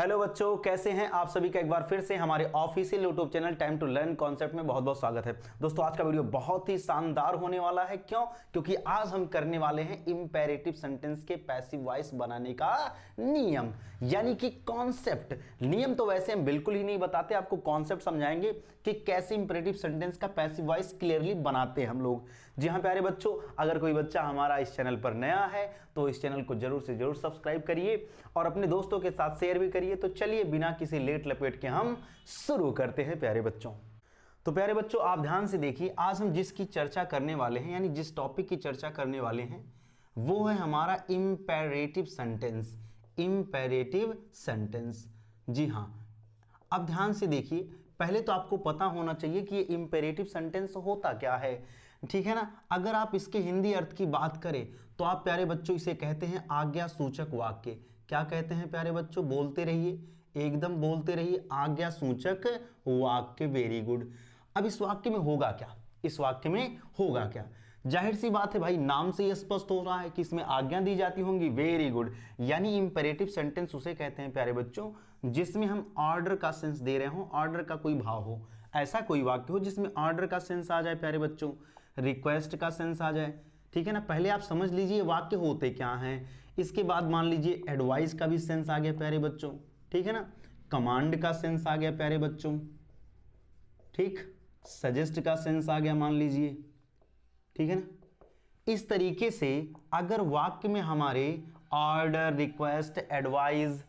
Hello बच्चों, कैसे हैं आप सभी का एक बार फिर से हमारे official YouTube channel time to learn concept में बहुत बहुत स्वागत है। दोस्तों, आज का वीडियो बहुत ही शानदार होने वाला है। क्यों? क्योंकि आज हम करने वाले हैं इंपेरेटिव सेंटेंस के पैसिव वॉइस बनाने का नियम, यानी कि कॉन्सेप्ट। नियम तो वैसे हम बिल्कुल ही नहीं बताते, आपको कॉन्सेप्ट समझाएंगे कि कैसे इंपेरेटिव सेंटेंस का पैसिव वॉइस क्लियरली बनाते हैं हम लोग। जी हाँ प्यारे बच्चों, अगर कोई बच्चा हमारा इस चैनल पर नया है तो इस चैनल को जरूर से जरूर सब्सक्राइब करिए और अपने दोस्तों के साथ शेयर भी करिए। तो चलिए बिना किसी लेट लपेट के हम शुरू करते हैं प्यारे बच्चों। तो प्यारे बच्चों, आप ध्यान से देखिए, आज हम जिसकी चर्चा करने वाले हैं, यानी जिस टॉपिक की चर्चा करने वाले हैं, वो है हमारा इंपेरेटिव सेंटेंस। इंपेरेटिव सेंटेंस, जी हाँ। अब ध्यान से देखिए, पहले तो आपको पता होना चाहिए कि ये इंपेरेटिव सेंटेंस होता क्या है, ठीक है ना। अगर आप इसके हिंदी अर्थ की बात करें तो आप प्यारे बच्चों इसे कहते हैं आज्ञा सूचक वाक्य। क्या कहते हैं प्यारे बच्चों? बोलते रहिए, एकदम बोलते रहिए, आज्ञा सूचक वाक्य। Very good. अब इस वाक्य में होगा क्या? इस वाक्य में होगा क्या? जाहिर सी बात है भाई, नाम से ही स्पष्ट हो रहा है कि इसमें आज्ञा दी जाती होंगी। Very good. यानी इंपेरेटिव सेंटेंस उसे कहते हैं प्यारे बच्चों जिसमें हम ऑर्डर का सेंस दे रहे हो, ऑर्डर का कोई भाव हो। ऐसा कोई वाक्य हो जिसमें ऑर्डर का सेंस आ जाए प्यारे बच्चों, रिक्वेस्ट का सेंस आ जाए, ठीक है ना। पहले आप समझ लीजिए वाक्य होते क्या हैं, इसके बाद मान लीजिए एडवाइस का भी सेंस आ गया प्यारे बच्चों, ठीक है ना। कमांड का सेंस आ गया प्यारे बच्चों, ठीक। सजेस्ट का सेंस आ गया मान लीजिए, ठीक है ना। इस तरीके से अगर वाक्य में हमारे order, request, advice,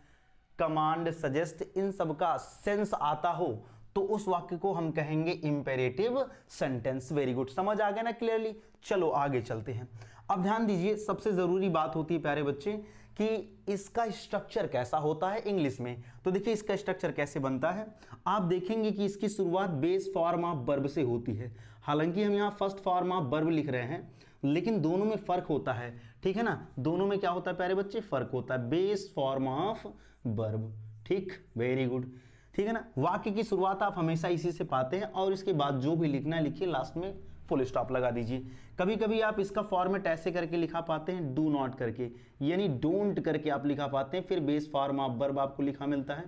command, suggest, इन सब का सेंस आता हो तो उस वाक्य को हम कहेंगे इंपेरेटिव सेंटेंस। वेरी गुड, समझ आ गया ना क्लियरली। चलो आगे चलते हैं। अब ध्यान दीजिए, सबसे जरूरी बात होती है प्यारे बच्चे कि इसका स्ट्रक्चर कैसा होता है इंग्लिश में। तो देखिए इसका स्ट्रक्चर कैसे बनता है। आप देखेंगे कि इसकी शुरुआत बेस फॉर्म ऑफ वर्ब से होती है। हालांकि हम यहाँ फर्स्ट फॉर्म ऑफ वर्ब लिख रहे हैं, लेकिन दोनों में फर्क होता है, ठीक है ना। दोनों में क्या होता है प्यारे बच्चे? फर्क होता है। बेस फॉर्म ऑफ वर्ब, ठीक। वेरी गुड, ठीक है ना। वाक्य की शुरुआत आप हमेशा इसी से पाते हैं और इसके बाद जो भी लिखना है लिखिए, लास्ट में फुल स्टॉप लगा दीजिए। कभी कभी आप इसका फॉर्मेट ऐसे करके लिखा पाते हैं, डू नॉट करके, यानी डोंट करके आप लिखा पाते हैं, फिर बेस फॉर्म ऑफ वर्ब आपको लिखा मिलता है,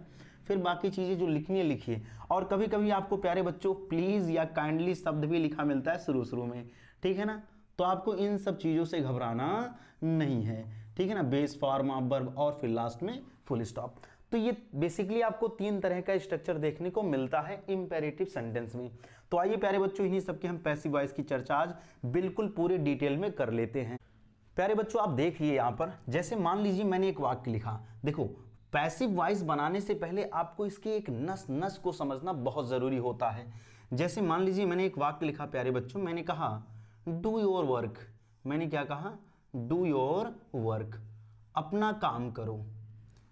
फिर बाकी चीजें जो लिखनी है लिखिए। और कभी कभी आपको प्यारे बच्चों प्लीज या काइंडली शब्द भी लिखा मिलता है शुरू में, ठीक है ना। तो आपको इन सब चीजों से घबराना नहीं है, ठीक है ना। बेस फॉर्म ऑफ वर्ब और फिर लास्ट में फुल स्टॉप। तो ये बेसिकली आपको तीन तरह का स्ट्रक्चर देखने को मिलता है इंपेरेटिव सेंटेंस में। तो आइए प्यारे बच्चों, इन्हीं सबके हम पैसिव वॉइस की चर्चा आज बिल्कुल पूरे डिटेल में कर लेते हैं। प्यारे बच्चों आप देखिए यहाँ पर, जैसे मान लीजिए मैंने एक वाक्य लिखा। देखो, पैसिव वॉइस बनाने से पहले आपको इसकी एक नस नस को समझना बहुत जरूरी होता है। जैसे मान लीजिए मैंने एक वाक्य लिखा प्यारे बच्चों, मैंने कहा डू योर वर्क। मैंने क्या कहा? डू योर वर्क, अपना काम करो।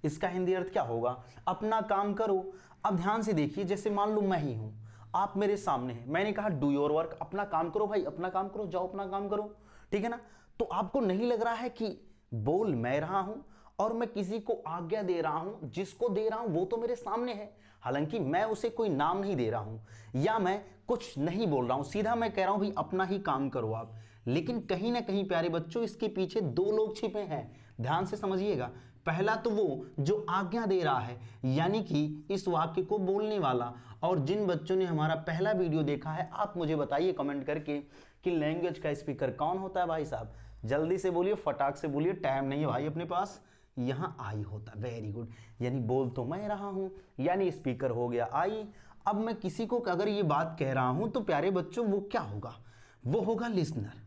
इसका हिंदी अर्थ क्या होगा? अपना काम करो। अब ध्यान से देखिए, जैसे मान लो मैं ही हूं, आप मेरे सामने हैं, मैंने कहा डू योर वर्क, अपना काम करो भाई, अपना काम करो, जाओ अपना काम करो, ठीक है ना। तो आपको नहीं लग रहा है कि बोल मैं रहा हूं और मैं किसी को आज्ञा दे रहा हूं, जिसको दे रहा हूं वो तो मेरे सामने है, हालांकि मैं उसे कोई नाम नहीं दे रहा हूं या मैं कुछ नहीं बोल रहा हूं, सीधा मैं कह रहा हूं भाई अपना ही काम करो आप। लेकिन कहीं ना कहीं प्यारे बच्चों इसके पीछे दो लोग छिपे हैं, ध्यान से समझिएगा। पहला तो वो जो आज्ञा दे रहा है, यानी कि इस वाक्य को बोलने वाला। और जिन बच्चों ने हमारा पहला वीडियो देखा है, आप मुझे बताइए कमेंट करके कि लैंग्वेज का स्पीकर कौन होता है भाई साहब। जल्दी से बोलिए, फटाक से बोलिए, टाइम नहीं है भाई अपने पास। यहाँ आई होता। वेरी गुड, यानी बोल तो मैं रहा हूं, यानी स्पीकर हो गया आई। अब मैं किसी को अगर ये बात कह रहा हूं तो प्यारे बच्चों वो क्या होगा? वो होगा लिसनर,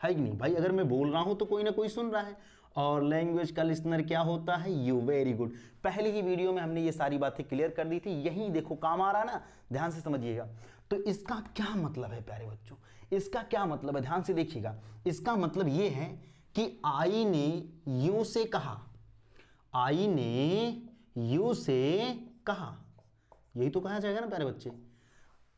है कि नहीं भाई। अगर मैं बोल रहा हूं तो कोई ना कोई सुन रहा है, और लैंग्वेज का लिसनर क्या होता है? यू। वेरी गुड, पहले ही वीडियो में हमने ये सारी बातें क्लियर कर दी थी, यही देखो काम आ रहा है ना, ध्यान से समझिएगा। तो इसका क्या मतलब है प्यारे बच्चों? इसका क्या मतलब है? ध्यान से देखिएगा। इसका मतलब ये है कि आई ने यू से कहा, आई ने यू से कहा, यही तो कहा जाएगा ना प्यारे बच्चे।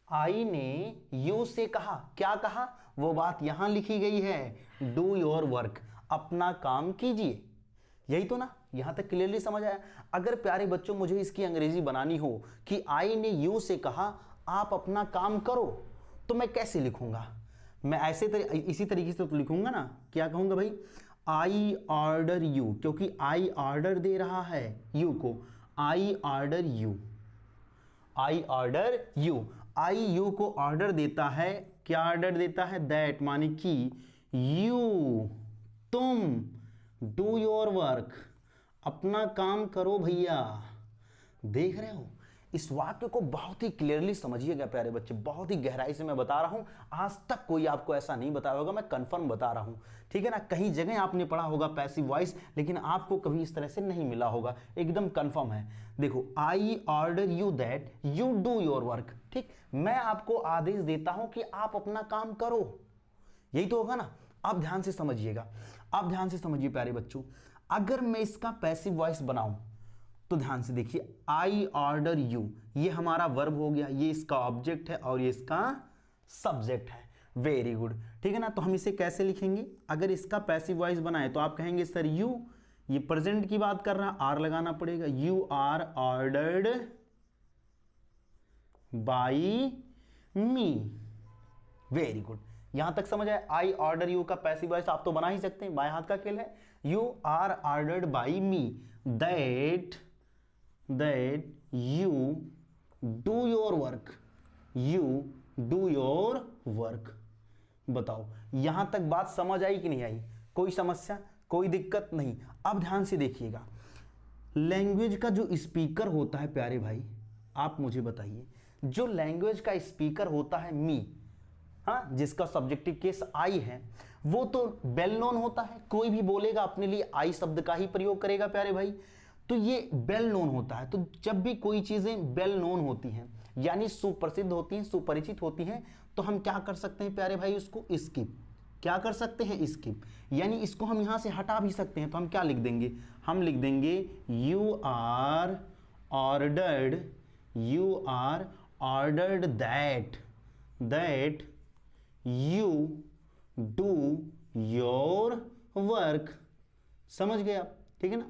आई ने यू से कहा, क्या कहा? वो बात यहां लिखी गई है, डू योर वर्क, अपना काम कीजिए, यही तो ना। यहां तक क्लियरली समझ आया। अगर प्यारे बच्चों मुझे इसकी अंग्रेजी बनानी हो कि आई ने यू से कहा आप अपना काम करो, तो मैं कैसे लिखूंगा? मैं इसी तरीके से तो लिखूंगा ना। क्या कहूंगा भाई? आई ऑर्डर यू, क्योंकि आई ऑर्डर दे रहा है यू को, आई order you, I order you, I you को ऑर्डर देता है, क्या ऑर्डर देता है, दैट माने कि यू, तुम, डू योर वर्क, अपना काम करो भैया। देख रहे हो, इस वाक्य को बहुत ही क्लियरली समझिएगा प्यारे बच्चे, बहुत ही गहराई से मैं बता रहा हूं। आज तक कोई आपको ऐसा नहीं बताया होगा, मैं कंफर्म बता रहा हूं, ठीक है ना। कहीं जगह आपने पढ़ा होगा पैसिव वॉइस, लेकिन आपको कभी इस तरह से नहीं मिला होगा, एकदम कंफर्म है। देखो, आई order you that you do your work, ठीक, मैं आपको आदेश देता हूं कि आप अपना काम करो, यही तो होगा ना। अब ध्यान से समझिएगा, अब ध्यान से समझिए प्यारे बच्चों, अगर मैं इसका पैसिव वॉइस बनाऊं तो ध्यान से देखिए, आई ऑर्डर यू, ये हमारा वर्ब हो गया, ये इसका ऑब्जेक्ट है और ये इसका सब्जेक्ट है। वेरी गुड, ठीक है ना। तो हम इसे कैसे लिखेंगे, अगर इसका पैसिव वॉइस बनाए तो आप कहेंगे सर यू, ये प्रेजेंट की बात कर रहा, आर लगाना पड़ेगा, you are ordered by me. Very good, यहां तक समझ आए। आई ऑर्डर यू का पैसिव वॉइस आप तो बना ही सकते हैं, बाएं हाथ का खेल है। You are ordered by me that you do your work, you do your work। बताओ, यहां तक बात समझ आई कि नहीं आई, कोई समस्या, कोई दिक्कत नहीं। अब ध्यान से देखिएगा, लैंग्वेज का जो स्पीकर होता है प्यारे भाई, आप मुझे बताइए, जो लैंग्वेज का स्पीकर होता है मी, हाँ, जिसका सब्जेक्टिव केस आई है, वो तो वेल नोन होता है, कोई भी बोलेगा अपने लिए आई शब्द का ही प्रयोग करेगा प्यारे भाई, तो ये वेल नोन होता है। तो जब भी कोई चीजें वेल नोन होती हैं, यानी सुप्रसिद्ध होती हैं, सुपरिचित होती हैं, तो हम क्या कर सकते हैं प्यारे भाई, उसको स्किप, क्या कर सकते हैं, स्किप, यानी इसको हम यहां से हटा भी सकते हैं। तो हम क्या लिख देंगे, हम लिख देंगे you are ordered, you are ordered that you do your work. समझ गए आप, ठीक है ना।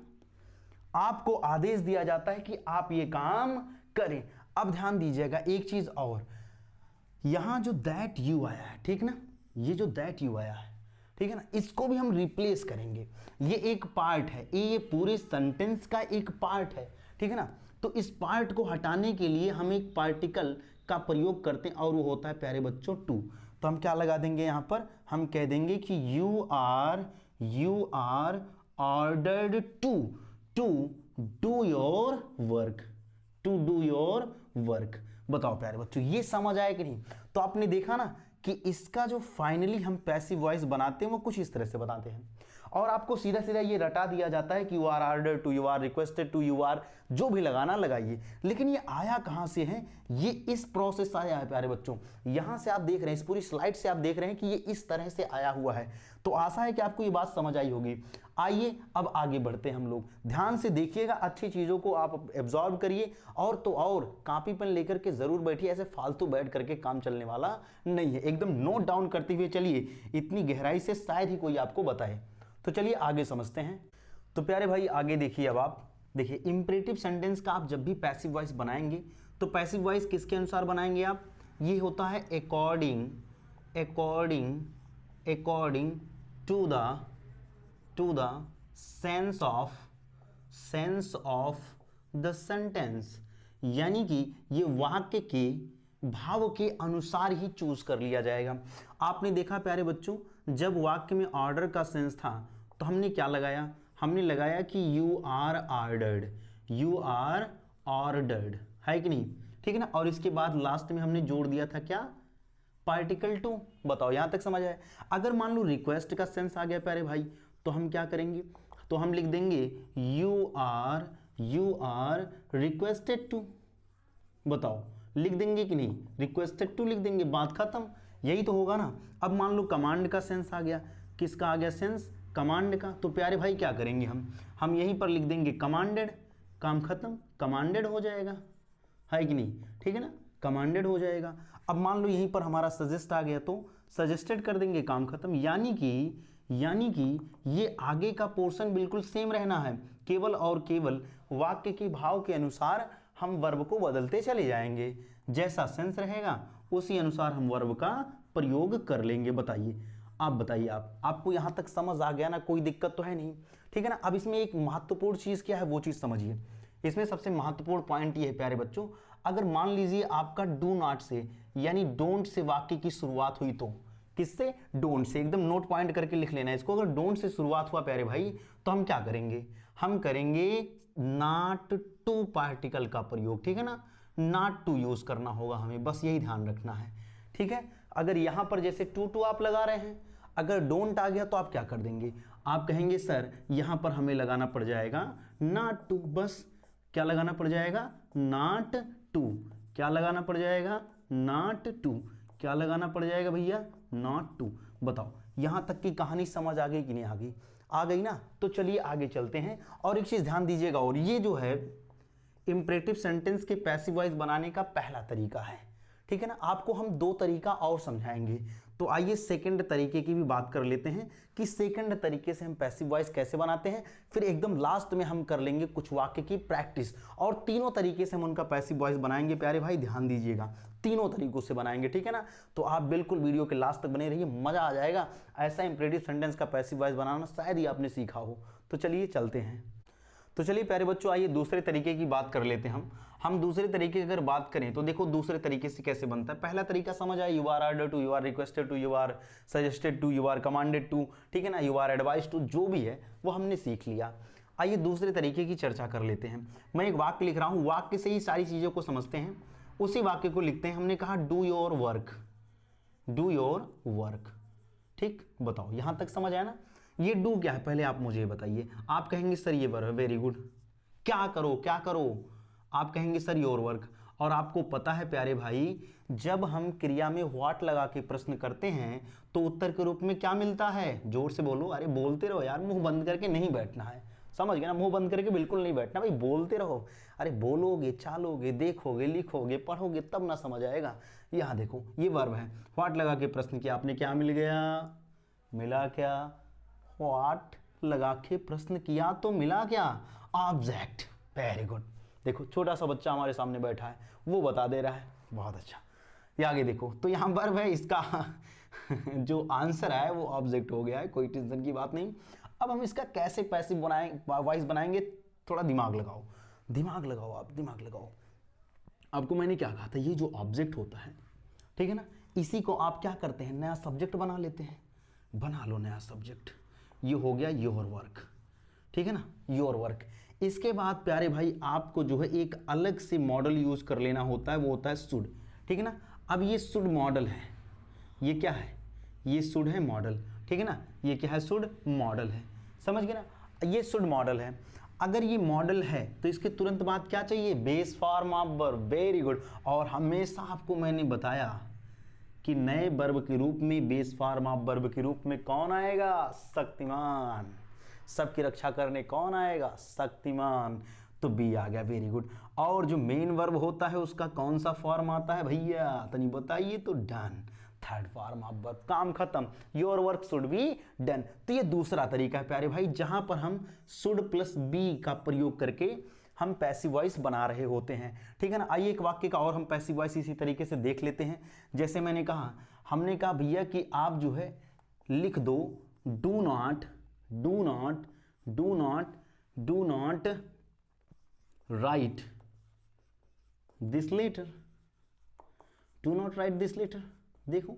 आपको आदेश दिया जाता है कि आप ये काम करें। अब ध्यान दीजिएगा एक चीज और, यहां जो दैट यू आया है, ठीक ना, ये जो दैट यू आया है, ठीक है ना, इसको भी हम रिप्लेस करेंगे। ये एक पार्ट है, ये पूरे सेंटेंस का एक पार्ट है, ठीक है ना। तो इस पार्ट को हटाने के लिए हम एक पार्टिकल का प्रयोग करते हैं और वो होता है प्यारे बच्चों टू। तो हम क्या लगा देंगे यहां पर, हम कह देंगे कि you are ordered to do your work. बताओ प्यारे बच्चों, ये समझ आया कि नहीं। तो आपने देखा ना कि इसका जो फाइनली हम पैसिव वॉइस बनाते हैं वो कुछ इस तरह से बनाते हैं, और आपको सीधा सीधा ये रटा दिया जाता है कि you are order to, you are requested to, you are, जो भी लगाना लगाइए। लेकिन ये आया कहां से है, ये इस प्रोसेस आया है प्यारे बच्चों। यहां से आप देख रहे हैं, इस पूरी स्लाइड से आप देख रहे हैं कि ये इस तरह से आया हुआ है। तो आशा है कि आपको ये बात समझ आई होगी। आइए अब आगे बढ़ते हैं हम लोग, ध्यान से देखिएगा, अच्छी चीजों को आप एब्जॉर्ब करिए, और तो और कॉपी पेन लेकर के जरूर बैठिए, ऐसे फालतू बैठ करके काम चलने वाला नहीं है। एकदम नोट डाउन करते हुए चलिए, इतनी गहराई से शायद ही कोई आपको बताए। तो चलिए आगे समझते हैं। तो प्यारे भाई आगे देखिए, अब आप देखिए इंपरेटिव सेंटेंस का आप जब भी पैसिव वॉइस बनाएंगे तो पैसिव वॉइस किसके अनुसार बनाएंगे आप, ये होता है according to the sense of the sentence, यानी कि ये वाक्य के भाव के अनुसार ही चूज कर लिया जाएगा। आपने देखा प्यारे बच्चों, जब वाक्य में ऑर्डर का सेंस था तो हमने क्या लगाया, हमने लगाया कि यू आर ऑर्डर्ड, है कि नहीं, ठीक है ना। और इसके बाद लास्ट में हमने जोड़ दिया था क्या, पार्टिकल टू। बताओ यहां तक समझ आया। अगर मान लो रिक्वेस्ट का सेंस आ गया प्यारे भाई, तो हम क्या करेंगे, तो हम लिख देंगे यू आर रिक्वेस्टेड टू। बताओ लिख देंगे कि नहीं, रिक्वेस्टेड टू लिख देंगे, बात खत्म, यही तो होगा ना। अब मान लो कमांड का सेंस आ गया, किसका आ गया सेंस, कमांड का। तो प्यारे भाई क्या करेंगे, हम यहीं पर लिख देंगे कमांडेड, काम खत्म, कमांडेड हो जाएगा, है कि नहीं, ठीक है ना, कमांडेड हो जाएगा। अब मान लो यहीं पर हमारा सजेस्ट आ गया तो सजेस्टेड कर देंगे, काम खत्म। यानी कि ये आगे का पोर्शन बिल्कुल सेम रहना है, केवल और केवल वाक्य के भाव के अनुसार हम वर्ब को बदलते चले जाएंगे। जैसा सेंस रहेगा उसी अनुसार हम वर्ब का प्रयोग कर लेंगे। बताइए, आप बताइए, आपको यहां तक समझ आ गया ना, कोई दिक्कत तो है नहीं, ठीक है ना। अब इसमें एक महत्वपूर्ण चीज क्या है वो चीज समझिए। इसमें सबसे महत्वपूर्ण पॉइंट ये है प्यारे बच्चों, अगर मान लीजिए आपका डू नॉट से यानी डोंट से वाक्य की शुरुआत हुई, तो किससे? Don't say. एकदम नोट पॉइंट करके लिख लेना है इसको। अगर डोंट से शुरुआत हुआ प्यारे भाई, तो हम क्या करेंगे? हम करेंगे नॉट टू पार्टिकल का प्रयोग, ठीक है ना? नॉट टू यूज करना होगा हमें, बस यही ध्यान रखना है, ठीक है? अगर यहां पर जैसे टू आप लगा रहे हैं, अगर डोंट आ गया तो आप क्या कर देंगे? आप कहेंगे सर यहां पर हमें लगाना पड़ जाएगा नॉट टू, बस क्या लगाना पड़ जाएगा? Not to. क्या लगाना पड़ जाएगा? Not to. क्या लगाना पड़ जाएगा भैया? Not to. बताओ यहां तक की कहानी समझ आ गई कि नहीं आ गई? आ गई ना? तो चलिए आगे चलते हैं। और एक चीज ध्यान दीजिएगा, और ये जो है इंपरेटिव सेंटेंस के पैसिव वॉइस बनाने का पहला तरीका है, ठीक है ना? आपको हम दो तरीका और समझाएंगे। तो आइए सेकंड तरीके की भी बात कर लेते हैं कि सेकंड तरीके से हम पैसिव वॉइस कैसे बनाते हैं। फिर एकदम लास्ट में हम कर लेंगे कुछ वाक्य की प्रैक्टिस, और तीनों तरीके से हम उनका पैसिव वॉइस बनाएंगे प्यारे भाई, ध्यान दीजिएगा, तीनों तरीकों से बनाएंगे, ठीक है ना? तो आप बिल्कुल वीडियो के लास्ट तक बने रहिए, मजा आ जाएगा। ऐसा इंपरेटिव सेंटेंस का पैसिव वॉइस बनाना शायद ही आपने सीखा हो। तो चलिए चलते हैं। तो चलिए प्यारे बच्चों, आइए दूसरे तरीके की बात कर लेते हैं हम दूसरे तरीके की अगर बात करें तो देखो दूसरे तरीके से कैसे बनता है। पहला तरीका समझ आया, you are order to, you are requested to, you are suggested to, you are commanded to, ठीक है ना? यू आर एडवाइज टू, जो भी है वो हमने सीख लिया। आइए दूसरे तरीके की चर्चा कर लेते हैं। मैं एक वाक्य लिख रहा हूं, वाक्य से ही सारी चीजों को समझते हैं, उसी वाक्य को लिखते हैं। हमने कहा do your work, do your work, ठीक? बताओ यहां तक समझ आया ना? ये डू क्या है पहले आप मुझे बताइए। आप कहेंगे सर ये वर्ब है, वेरी गुड। क्या करो, क्या करो? आप कहेंगे सर योर वर्क। और आपको पता है प्यारे भाई, जब हम क्रिया में व्हाट लगा के प्रश्न करते हैं तो उत्तर के रूप में क्या मिलता है? जोर से बोलो, अरे बोलते रहो यार, मुंह बंद करके नहीं बैठना है, समझ गए ना? मुंह बंद करके बिल्कुल नहीं बैठना भाई, बोलते रहो। अरे बोलोगे, चालोगे, देखोगे, लिखोगे, पढ़ोगे, तब ना समझ आएगा। यहाँ देखो ये वर्ब है, व्हाट लगा के प्रश्न किया आपने, क्या मिल गया? मिला क्या? व्हाट लगा के प्रश्न किया तो मिला क्या? ऑब्जेक्ट। Very good. देखो छोटा सा बच्चा हमारे सामने बैठा है, वो बता दे रहा है, बहुत अच्छा। ये आगे देखो, तो यहाँ वर्ब है, इसका जो आंसर है वो ऑब्जेक्ट हो गया है, कोई टेंशन की बात नहीं। अब हम इसका कैसे पैसिव वॉइस बनाएंगे, थोड़ा दिमाग लगाओ, दिमाग लगाओ, आप दिमाग लगाओ। आपको मैंने क्या कहा था, ये जो ऑब्जेक्ट होता है, ठीक है ना, इसी को आप क्या करते हैं, नया सब्जेक्ट बना लेते हैं। बना लो नया सब्जेक्ट, ये हो गया योर वर्क, ठीक है ना, योर वर्क। इसके बाद प्यारे भाई आपको जो है एक अलग से मॉडल यूज कर लेना होता है, वो होता है शुड, ठीक है ना। अब ये शुड मॉडल है, ये क्या है, ये शुड है मॉडल, ठीक है ना, ये क्या है, शुड मॉडल है, समझ गए ना, ये शुड मॉडल है। अगर ये मॉडल है तो इसके तुरंत बाद क्या चाहिए, base form of verb. Very good. और हमेशा आपको मैंने बताया कि नए वर्ब के रूप में, बेस फॉर्म ऑफ वर्ब के रूप में कौन आएगा, शक्तिमान। सबकी रक्षा करने कौन आएगा, शक्तिमान। तो बी आ गया, वेरी गुड। और जो मेन वर्ब होता है उसका कौन सा फॉर्म आता है भैया, तनी बताइए तो, done. Third form of verb, काम खत्म, your work should be done. तो ये दूसरा तरीका है प्यारे भाई, जहां पर हम शुड प्लस बी का प्रयोग करके हम पैसिव वॉइस बना रहे होते हैं, ठीक है ना। आइए एक वाक्य का और हम पैसिव वॉइस इसी तरीके से देख लेते हैं। जैसे मैंने कहा, हमने कहा भैया कि आप जो है लिख दो, do not, do not, do not, do not write this letter, do not write this letter. देखो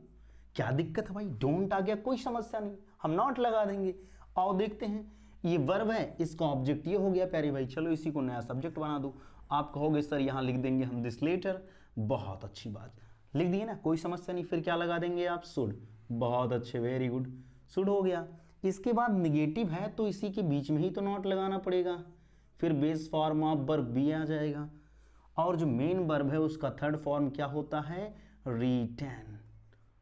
क्या दिक्कत है भाई, डोंट आ गया, कोई समस्या नहीं, हम नॉट लगा देंगे। और देखते हैं, ये वर्ब है, इसका ऑब्जेक्ट ये हो गया प्यारे भाई, चलो इसी को नया सब्जेक्ट बना दो। आप कहोगे सर यहाँ लिख देंगे हम दिस लेटर, बहुत अच्छी बात, लिख दिए ना, कोई समस्या नहीं। फिर क्या लगा देंगे आप, शुड, बहुत अच्छे, वेरी गुड, शुड हो गया। इसके बाद निगेटिव है तो इसी के बीच में ही तो नॉट लगाना पड़ेगा, फिर base form of verb be आ जाएगा। और जो मेन वर्ब है उसका थर्ड फॉर्म क्या होता है, रिटर्न,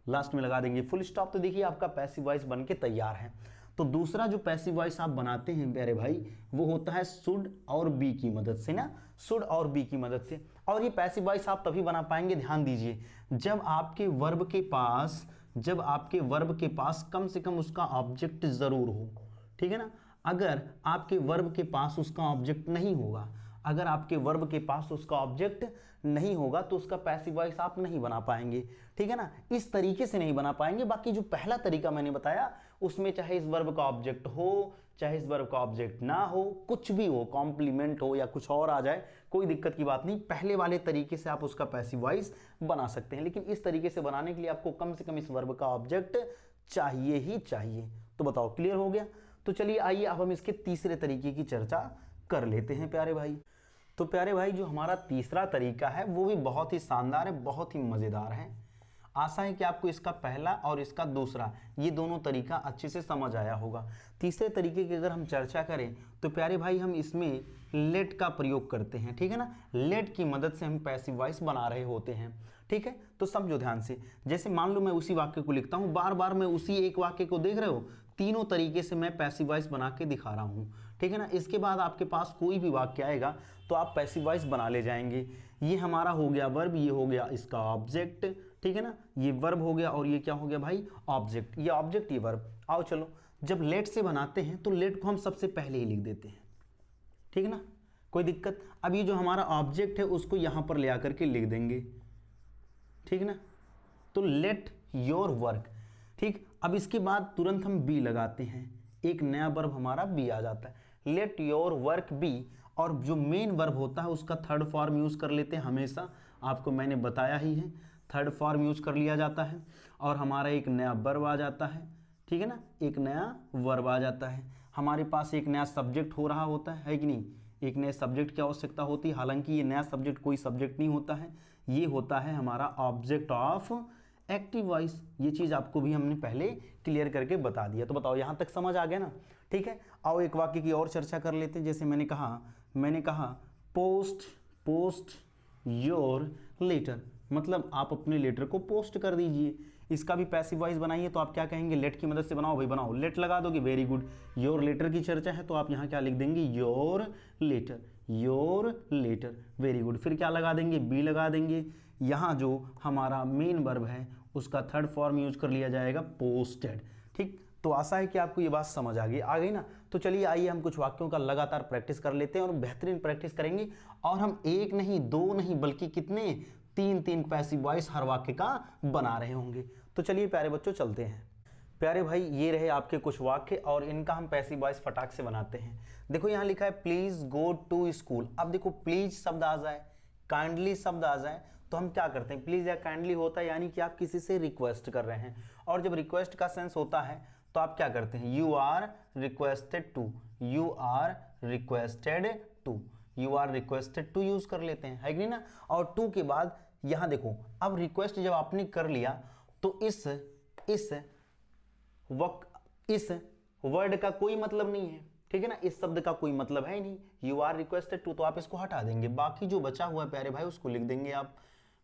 लास्ट में लगा देंगे फुल स्टॉप। तो देखिए आपका पैसिव वॉइस बन के तैयार है। तो दूसरा जो पैसिव वॉइस आप बनाते हैं प्यारे भाई, वो होता है शुड और बी की मदद से ना, शुड और बी की मदद से। और ये पैसिव वॉइस आप तभी बना पाएंगे, ध्यान दीजिए, जब आपके वर्ब के पास कम से कम उसका ऑब्जेक्ट जरूर हो, ठीक है ना। अगर आपके वर्ब के पास उसका ऑब्जेक्ट नहीं होगा, अगर आपके वर्ब के पास उसका ऑब्जेक्ट नहीं होगा तो उसका पैसिव वॉइस आप नहीं बना पाएंगे, ठीक है ना, इस तरीके से नहीं बना पाएंगे। बाकी जो पहला तरीका मैंने बताया उसमें चाहे इस वर्ब का ऑब्जेक्ट हो, चाहे इस वर्ब का ऑब्जेक्ट ना हो, कुछ भी हो, कॉम्प्लीमेंट हो या कुछ और आ जाए, कोई दिक्कत की बात नहीं। पहले वाले तरीके से आप उसका पैसिव वॉइस बना सकते हैं, लेकिन इस तरीके से बनाने के लिए आपको कम से कम इस वर्ब का ऑब्जेक्ट चाहिए ही चाहिए। तो बताओ, क्लियर हो गया? तो चलिए आइए अब हम इसके तीसरे तरीके की चर्चा कर लेते हैं प्यारे भाई। तो प्यारे भाई, जो हमारा तीसरा तरीका है वो भी बहुत ही शानदार है, बहुत ही मजेदार है। आशा है कि आपको इसका पहला और इसका दूसरा ये दोनों तरीका अच्छे से समझ आया होगा। तीसरे तरीके की अगर हम चर्चा करें तो प्यारे भाई हम इसमें लेट का प्रयोग करते हैं, ठीक है ना। लेट की मदद से हम पैसिव वॉइस बना रहे होते हैं, ठीक है। तो समझो ध्यान से, जैसे मान लो मैं उसी वाक्य को लिखता हूँ, बार बार मैं उसी एक वाक्य को देख रहे हो, तीनों तरीके से मैं पैसिव वॉइस बना के दिखा रहा हूँ, ठीक है ना। इसके बाद आपके पास कोई भी वाक्य आएगा तो आप पैसिव वॉइस बना ले जाएंगे। ये हमारा हो गया वर्ब, ये हो गया इसका ऑब्जेक्ट, ठीक है ना। ये वर्ब हो गया और ये क्या हो गया भाई, ऑब्जेक्ट। ये ऑब्जेक्ट, ये वर्ब। आओ चलो, जब लेट से बनाते हैं तो लेट को हम सबसे पहले ही लिख देते हैं, ठीक है ना, कोई दिक्कत। अब ये जो हमारा ऑब्जेक्ट है उसको यहां पर ले आकर के लिख देंगे, ठीक है ना। तो लेट योर वर्क, ठीक। अब इसके बाद तुरंत हम बी लगाते हैं, एक नया वर्ब हमारा बी आ जाता है, लेट योर वर्क बी। और जो मेन वर्ब होता है उसका थर्ड फॉर्म यूज कर लेते हैं हमेशा, आपको मैंने बताया ही है, थर्ड फॉर्म यूज कर लिया जाता है और हमारा एक नया वर्ब आ जाता है, ठीक है ना, एक नया वर्ब आ जाता है। हमारे पास एक नया सब्जेक्ट हो रहा होता है कि नहीं, एक नए सब्जेक्ट की आवश्यकता होती है। हालांकि ये नया सब्जेक्ट कोई सब्जेक्ट नहीं होता है, ये होता है हमारा ऑब्जेक्ट ऑफ एक्टिव वॉइस। ये चीज़ आपको भी हमने पहले क्लियर करके बता दिया। तो बताओ, यहाँ तक समझ आ गया ना, ठीक है। आओ एक वाक्य की और चर्चा कर लेते हैं। जैसे मैंने कहा पोस्ट योर लेटर, मतलब आप अपने लेटर को पोस्ट कर दीजिए। इसका भी पैसिव वॉइस बनाइए, तो आप क्या कहेंगे, लेट की मदद से बनाओ भाई, बनाओ, लेट लगा दोगे, वेरी गुड। योर लेटर की चर्चा है तो आप यहाँ क्या लिख देंगे, योर लेटर, वेरी गुड। फिर क्या लगा देंगे, बी लगा देंगे। यहाँ जो हमारा मेन वर्ब है उसका थर्ड फॉर्म यूज कर लिया जाएगा, पोस्टेड, ठीक। तो आशा है कि आपको ये बात समझ आ गई ना। तो चलिए आइए हम कुछ वाक्यों का लगातार प्रैक्टिस कर लेते हैं और बेहतरीन प्रैक्टिस करेंगे, और हम एक नहीं, दो नहीं, बल्कि कितने, तीन पैसिव वॉइस हर वाक्य का बना रहे होंगे। तो चलिए प्यारे बच्चों चलते हैं। प्यारे भाई, ये रहे आपके कुछ वाक्य और इनका हम पैसिव वॉइस फटाक से बनाते हैं। देखो यहाँ लिखा है प्लीज गो टू स्कूल। अब देखो प्लीज शब्द आ जाए, काइंडली शब्द आ जाए, तो हम क्या करते हैं, प्लीज या काइंडली होता है यानी कि आप किसी से रिक्वेस्ट कर रहे हैं, और जब रिक्वेस्ट का सेंस होता है तो आप क्या करते हैं, you are requested to, you are requested to use कर लेते हैं, है कि नहीं ना। और टू के बाद यहां देखो, अब रिक्वेस्ट जब आपने कर लिया तो इस वर्ड का कोई मतलब नहीं है, ठीक है ना, इस शब्द का कोई मतलब है ही नहीं। यू आर रिक्वेस्टेड टू, तो आप इसको हटा देंगे, बाकी जो बचा हुआ है प्यारे भाई उसको लिख देंगे आप,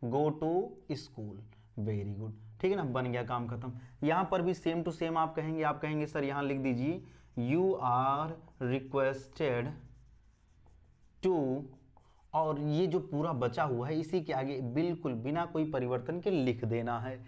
go to school, very good, ठीक है ना, बन गया, काम खत्म। यहां पर भी सेम टू सेम आप कहेंगे सर यहां लिख दीजिए यू आर रिक्वेस्टेड टू, और ये जो पूरा बचा हुआ है इसी के आगे बिल्कुल बिना कोई परिवर्तन के लिख देना है।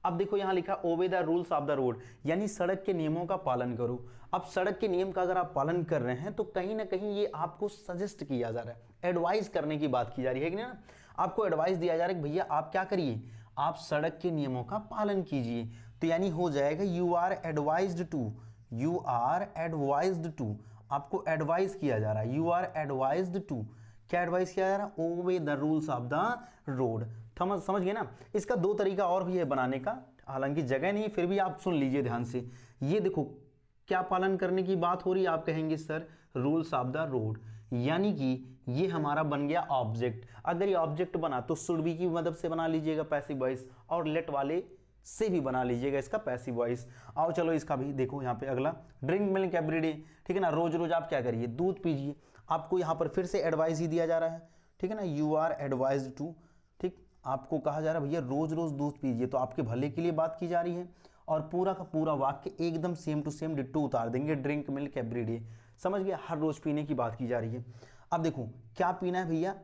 अब देखो यहां लिखा obey the rules of the road, यानी सड़क के नियमों का पालन करो। अब सड़क के नियम का अगर आप पालन कर रहे हैं तो कहीं ना कहीं ये आपको सजेस्ट किया जा रहा है, एडवाइस करने की बात की जा रही है कि ना, आपको एडवाइस दिया जा रहा है कि भैया आप क्या करिए, आप सड़क के नियमों का पालन कीजिए। तो यानी हो जाएगा यू आर एडवाइज्ड टू, आपको एडवाइस किया जा रहा है, यू आर एडवाइज्ड टू, क्या एडवाइस किया जा रहा है, obey the rules of the road. समझ गए ना। इसका दो तरीका और भी है बनाने का, हालांकि जगह नहीं, फिर भी आप सुन लीजिए ध्यान से। ये देखो क्या पालन करने की बात हो रही है, आप कहेंगे sir rules of the road, यानी कि ये हमारा बन गया ऑब्जेक्ट। अगर ये ऑब्जेक्ट बना तो शुड बी की मदद से बना लीजिएगा पैसिव वॉइस, और लेट वाले से भी बना लीजिएगा इसका पैसिव वॉइस। आओ चलो इसका भी देखो, यहाँ पे अगला ड्रिंक मिल्क एवरीडे, ठीक है ना, रोज रोज आप क्या करिए, दूध पीजिए। आपको यहाँ पर फिर से एडवाइस ही दिया जा रहा है, ठीक है ना, यू आर एडवाइज्ड टू, ठीक, आपको कहा जा रहा है भैया रोज रोज दूध पीजिए, तो आपके भले के लिए बात की जा रही है। और पूरा का पूरा वाक्य एकदम सेम टू सेम डिट्टो उतार देंगे, ड्रिंक मिल्क एवरीडे, समझ गया, हर रोज पीने की बात की जा रही है। अब देखो क्या पीना है भैया,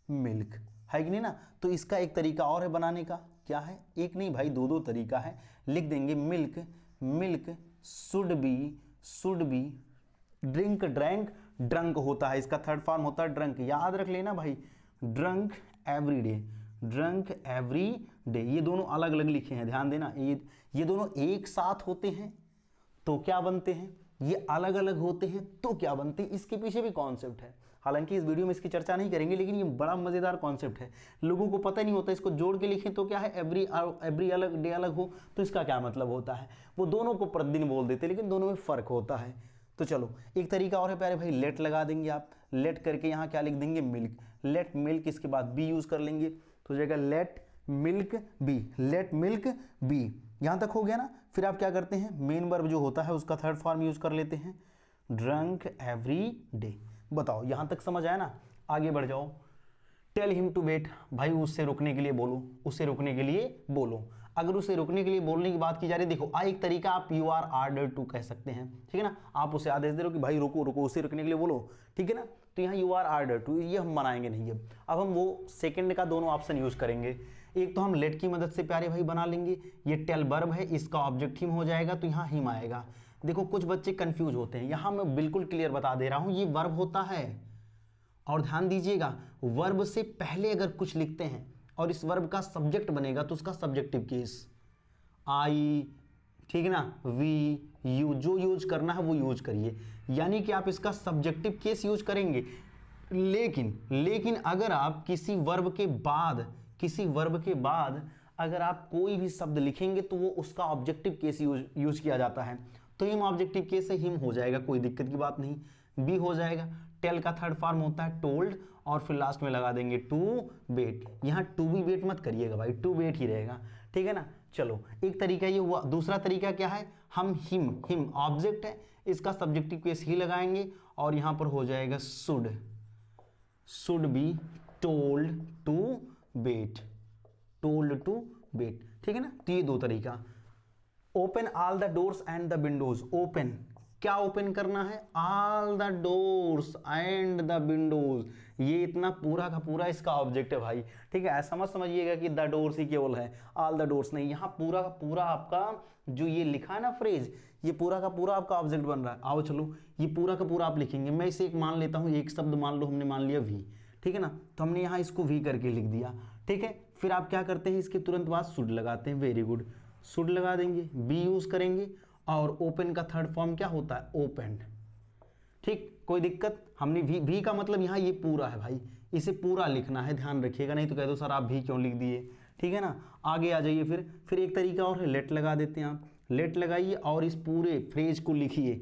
मिल्क, है कि नहीं ना। तो इसका एक तरीका और है बनाने का, क्या है, एक नहीं भाई दो तरीका है। लिख देंगे milk should be drink, drunk होता है, इसका थर्ड फॉर्म होता है ड्रंक, याद रख लेना भाई, ड्रंक एवरी डे। ये दोनों अलग अलग लिखे हैं, ध्यान देना, ये दोनों एक साथ होते हैं तो क्या बनते हैं, ये अलग अलग होते हैं तो क्या बनते हैं, इसके पीछे भी कॉन्सेप्ट है। हालांकि इस वीडियो में इसकी चर्चा नहीं करेंगे, लेकिन ये बड़ा मजेदार कॉन्सेप्ट है। लोगों को पता नहीं होता, इसको जोड़ के लिखें तो क्या है, एवरी अलग डे अलग हो तो इसका क्या मतलब होता है। वो दोनों को प्रतिदिन बोल देते, लेकिन दोनों में फर्क होता है। तो चलो एक तरीका और है प्यारे भाई, लेट लगा देंगे आप। लेट करके यहाँ क्या लिख देंगे, मिल्क। लेट मिल्क, इसके बाद बी यूज कर लेंगे तो हो जाएगा let milk be. Let milk be, यहां तक हो गया ना। फिर आप क्या करते हैं, मेन वर्ब जो होता है उसका थर्ड फॉर्म यूज कर लेते हैं, ड्रंक एवरी डे। बताओ यहां तक समझ आया ना, आगे बढ़ जाओ। टेल हिम टू वेट, भाई उससे रुकने के लिए बोलो, उससे रुकने के लिए बोलो। अगर उसे रुकने के लिए बोलने की बात की जा रही है, देखो एक तरीका आप यू आर ऑर्डर टू कह सकते हैं, ठीक है ना। आप उसे आदेश दे रहे हो कि भाई रुको रुको, उसे रुकने के लिए बोलो, ठीक है ना। तो यहाँ यू आर ऑर्डर टू, ये हम बनाएंगे नहीं। अब हम वो सेकंड का दोनों ऑप्शन यूज करेंगे। एक तो हम लेट की मदद से प्यारे भाई बना लेंगे, ये टेल वर्ब है, इसका ऑब्जेक्ट हिम हो जाएगा तो यहाँ हिम आएगा। देखो कुछ बच्चे कंफ्यूज होते हैं, यहाँ मैं बिल्कुल क्लियर बता दे रहा हूँ, ये वर्ब होता है। और ध्यान दीजिएगा, वर्ब से पहले अगर कुछ लिखते हैं और इस वर्ब का सब्जेक्ट बनेगा तो उसका सब्जेक्टिव केस आई, ठीक है ना, वी, यू, जो यूज करना है वो यूज करिए। यानी कि आप इसका सब्जेक्टिव केस यूज करेंगे। लेकिन अगर आप किसी वर्ब के बाद अगर आप कोई भी शब्द लिखेंगे तो वो उसका ऑब्जेक्टिव केस यूज किया जाता है। तो हिम ऑब्जेक्टिव केस से हिम हो जाएगा, कोई दिक्कत की बात नहीं। बी हो जाएगा, टेल का थर्ड फॉर्म होता है टोल्ड, और फिर लास्ट में लगा देंगे टू बेट। यहाँ टू बी बेट मत करिएगा भाई, टू बेट ही रहेगा, ठीक है ना। चलो एक तरीका ये हुआ। दूसरा तरीका क्या है, हम हिम ऑब्जेक्ट है, इसका सब्जेक्टिव केस ही लगाएंगे और यहां पर हो जाएगा should be told to bet, told to bet, ठीक है ना। तो ये दो तरीका। Open all the doors and the windows, open क्या ओपन करना है, all the doors and the windows. ये इतना पूरा का पूरा इसका ऑब्जेक्ट है भाई, ठीक है। ऐसा मत समझिएगा कि द डोर्स ही केवल है, ऑल द डोर्स नहीं। यहाँ पूरा का पूरा आपका जो ये लिखा है ना फ्रेज, ये पूरा का पूरा आपका ऑब्जेक्ट बन रहा है। आओ चलो ये पूरा का पूरा आप लिखेंगे। मैं इसे एक मान लेता हूँ, एक शब्द मान लो, हमने मान लिया वी, ठीक है ना। तो हमने यहाँ इसको वी करके लिख दिया, ठीक है। फिर आप क्या करते हैं, इसके तुरंत बाद शुड लगाते हैं, वेरी गुड, शुड लगा देंगे, बी यूज करेंगे, और ओपन का थर्ड फॉर्म क्या होता है, ओपन, ठीक। कोई दिक्कत, हमने भी का मतलब यहाँ ये पूरा है भाई, इसे पूरा लिखना है, ध्यान रखिएगा, नहीं तो कह दो सर आप भी क्यों लिख दिए, ठीक है ना। आगे आ जाइए। फिर एक तरीका और है, लेट लगा देते हैं आप। लेट लगाइए और इस पूरे फ्रेज को लिखिए,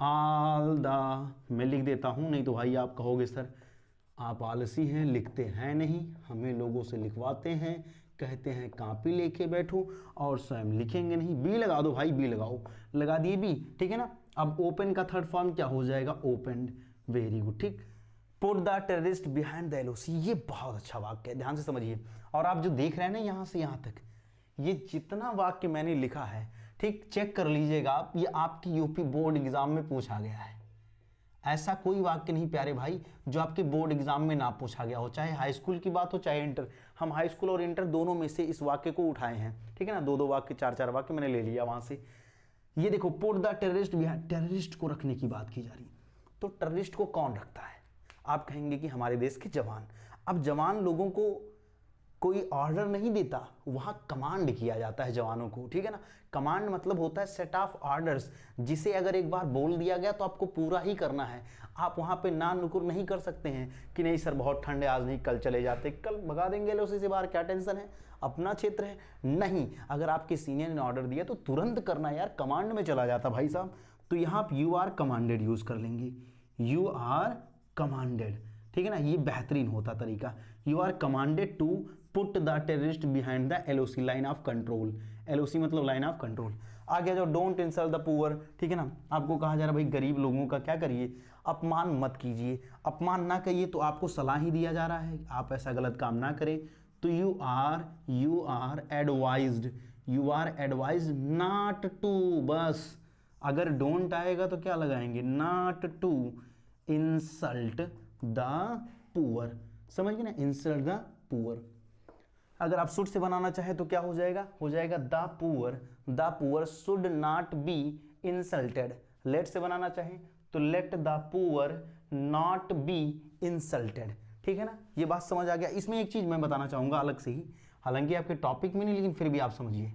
ऑल द, मैं लिख देता हूँ, नहीं तो भाई आप कहोगे सर आप आलसी हैं, लिखते हैं नहीं, हमें लोगों से लिखवाते हैं, कहते हैं कॉपी लेके बैठो और स्वयं लिखेंगे नहीं। बी लगा दो भाई, बी लगाओ, लगा दिए बी, ठीक है ना। अब ओपन का थर्ड फॉर्म क्या हो जाएगा, ओपन, वेरी गुड, ठीक। Put the terrorist behind the LOC, ये बहुत अच्छा वाक्य है, ध्यान से समझिए। और आप जो देख रहे हैं ना यहाँ से यहाँ तक, ये जितना वाक्य मैंने लिखा है, ठीक, चेक कर लीजिएगा आप, ये आपकी यूपी बोर्ड एग्जाम में पूछा गया है। ऐसा कोई वाक्य नहीं प्यारे भाई जो आपके बोर्ड एग्जाम में ना पूछा गया हो, चाहे हाई स्कूल की बात हो चाहे इंटर। हम हाई स्कूल और इंटर दोनों में से इस वाक्य को उठाए हैं, ठीक है ना। दो वाक्य, चार वाक्य मैंने ले लिया वहां से। ये देखो, put the terrorist behind, terrorist को रखने की बात की जा रही। तो टेररिस्ट को कौन रखता है, आप कहेंगे कि हमारे देश के जवान। अब जवान लोगों को कोई ऑर्डर नहीं देता, वहां कमांड किया जाता है जवानों को, ठीक है ना। कमांड मतलब होता है सेट ऑफ ऑर्डर्स, जिसे अगर एक बार बोल दिया गया तो आपको पूरा ही करना है। आप वहां पे ना नुकुर नहीं कर सकते हैं कि नहीं सर बहुत ठंड है आज नहीं, कल चले जाते, कल भगा देंगे एलओसी से बाहर, क्या टेंशन है, अपना क्षेत्र है। नहीं, अगर आपके सीनियर ने ऑर्डर दिया तो तुरंत करना यार, कमांड में चला जाता भाई साहब। तो यहाँ आप यू आर कमांडेड यूज कर लेंगे, यू आर कमांडेड, ठीक है ना। ये बेहतरीन होता तरीका, you are commanded to put the terrorist behind the LOC, line of control. LOC मतलब लाइन ऑफ कंट्रोल। आगे जाओ, डोंट इंसल्ट द पुअर, ठीक है ना। आपको कहा जा रहा है भाई गरीब लोगों का क्या करिए, अपमान मत कीजिए। अपमान ना करिए तो आपको सलाह ही दिया जा रहा है आप ऐसा गलत काम ना करें। तो you are advised, you are advised not to, बस अगर डोंट आएगा तो क्या लगाएंगे, not to insult the poor, समझ गए ना, इंसल्ट द पुअर। अगर आप शुड से बनाना चाहे तो क्या हो जाएगा, the poor should not be insulted. Let से बनाना चाहे तो let the poor not be insulted, ठीक है ना। ये बात समझ आ गया। इसमें एक चीज मैं बताना चाहूंगा अलग से ही, हालांकि आपके टॉपिक में नहीं, लेकिन फिर भी आप समझिए।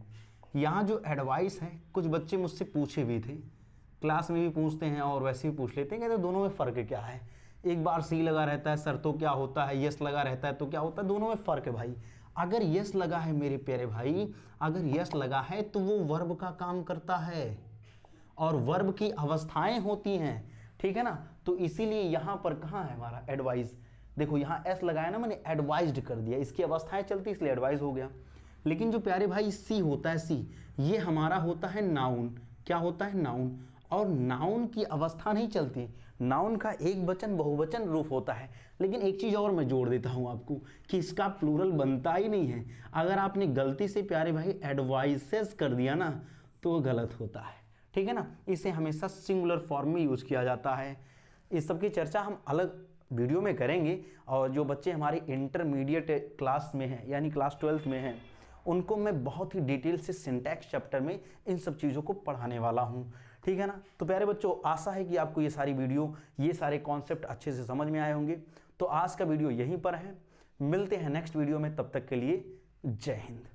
यहाँ जो एडवाइस है, कुछ बच्चे मुझसे पूछे भी थे क्लास में भी पूछते हैं और वैसे भी पूछ लेते हैं, कहते दोनों में फ़र्क क्या है। एक बार सी लगा रहता है सर तो क्या होता है, यस लगा रहता है तो क्या होता है, दोनों में फ़र्क है भाई। अगर यस लगा है मेरे प्यारे भाई, अगर यस लगा है तो वो वर्ब का काम करता है और वर्ब की अवस्थाएं होती हैं, ठीक है ना। तो इसीलिए यहाँ पर कहाँ है हमारा एडवाइज, देखो यहाँ एस लगाया ना, मैंने एडवाइज्ड कर दिया, इसकी अवस्थाएं चलती इसलिए एडवाइज हो गया। लेकिन जो प्यारे भाई सी होता है, सी ये हमारा होता है नाउन। क्या होता है, नाउन। और नाउन की अवस्था नहीं चलती, नाउन का एक वचन बहुवचन रूप होता है। लेकिन एक चीज़ और मैं जोड़ देता हूँ आपको कि इसका प्लूरल बनता ही नहीं है। अगर आपने गलती से प्यारे भाई एडवाइसेस कर दिया ना तो वो गलत होता है, ठीक है ना। इसे हमेशा सिंगुलर फॉर्म में यूज किया जाता है। इस सब की चर्चा हम अलग वीडियो में करेंगे। और जो बच्चे हमारे इंटरमीडिएट क्लास में हैं यानी क्लास 12th में हैं, उनको मैं बहुत ही डिटेल से सिंटैक्स चैप्टर में इन सब चीज़ों को पढ़ाने वाला हूँ, ठीक है ना। तो प्यारे बच्चों, आशा है कि आपको ये सारी वीडियो, ये सारे कॉन्सेप्ट अच्छे से समझ में आए होंगे। तो आज का वीडियो यहीं पर है, मिलते हैं नेक्स्ट वीडियो में, तब तक के लिए जय हिंद।